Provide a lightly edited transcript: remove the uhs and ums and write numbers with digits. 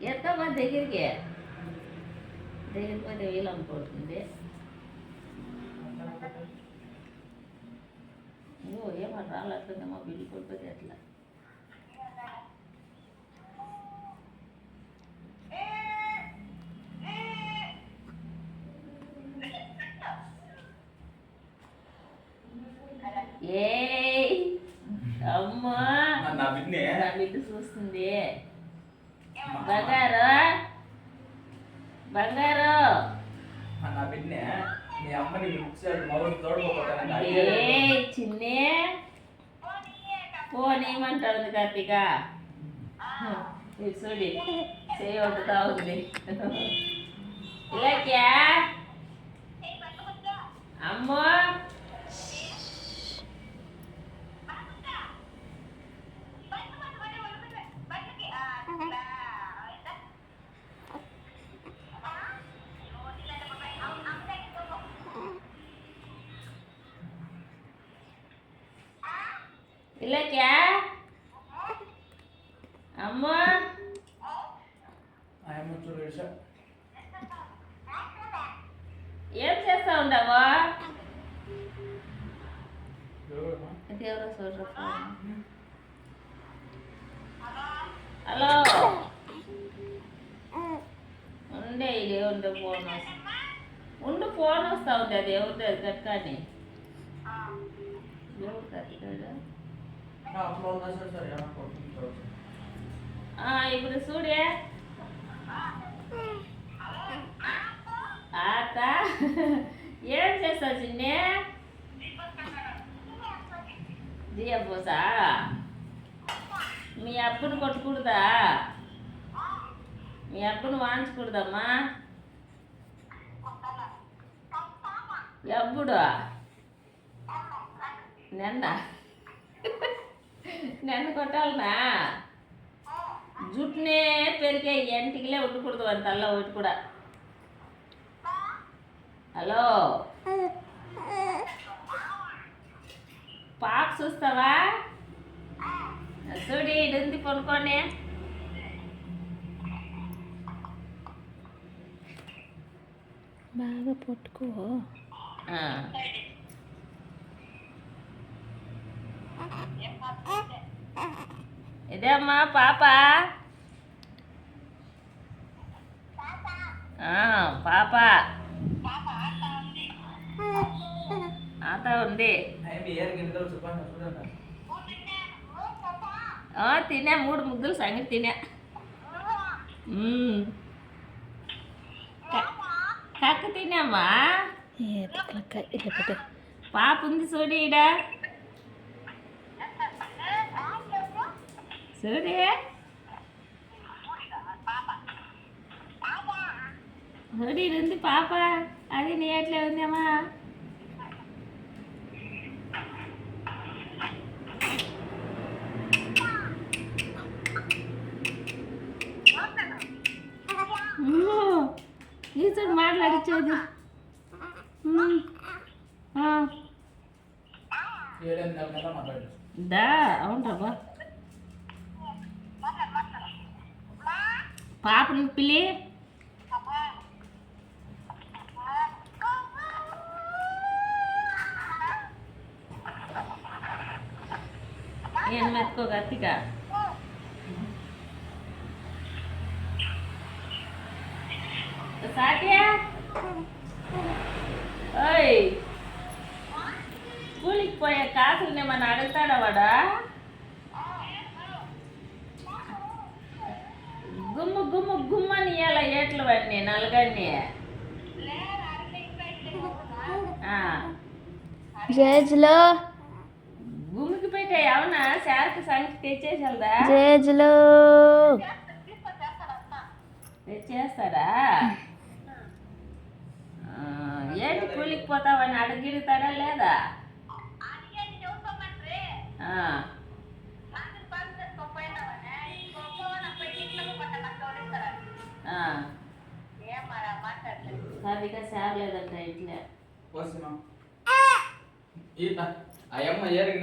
ఎత్తమ్మా దగ్గరికి పోతే వీలనుకుంటుంది. ఏమన్నా రాలేట్లుందేమో బిల్లు కొట్టుకోతే ఎట్లా. ఏ అమ్మా నా బిడ్డ చూస్తుంది. బంగారు బంగారు చిన్నే ఫోన్ ఏమంటుంది కార్తీక. చూడి చేయి వండుతా ఉంది. ఇలాక్యా అమ్మో ఇలాక్యా అమ్మో ఏం చేస్తా ఉండవా? హలో ఉండే ఇది ఉండే ఫోన్ ఉండు ఫోన్ వస్తా ఉంది. అది ఎవరిది గట్కాని ఎవరు కట్టాడు? ఇప్పుడు చూడే ఆత ఏం చేస్తావు చిన్నే? దియపోసా మీ అప్పును కొట్టుకూడదా? మీ అప్పును వాంచకూడదమ్మా. ఎప్పుడు నన్ను కొట్టాలనా? జుట్టునే పెరిగే ఎంటికిలే ఉండకూడదు అంతల్లా ఒకటి కూడా. హలో పాప చూస్తావా? చూడి ఇడుంది కొనుక్కోండి. బాగా పట్టుకో. ఇదే అమ్మా పాప. పాప ఆత ఉంది. తినే 3 ముగ్గులు సంగతి తినే. కక్క తినేమ్మా. పాప ఉంది చూడి ఈడ చూడే. చూడి ఉంది పాప. అది నీ ఎట్లే ఉందమ్మా. నీతో మాట్లాడిచ్చేది దా. అవునరా పాపని పిల్లి. ఏం మెత్తుకో గట్టిగా. సాటియా ఓయ్ స్కూల్కి పోయే కాసులు ఏమన్నా అడుగుతాడా వాడా? గుమ్ము గుమ్ము గుమ్మని ఇయ్యాల ఏట్లు వాడిని నలుగన్ని. జేజులో గుమ్మికి పెట్టాయి. అవునా శారకి సంగతి తెచ్చేసా జేజులో తెచ్చేస్తాడా? ఏంటి కూలికి పోతావని అడిగిడతాడా లేదా? సరిగా సేవలేదంట ఇట్లే.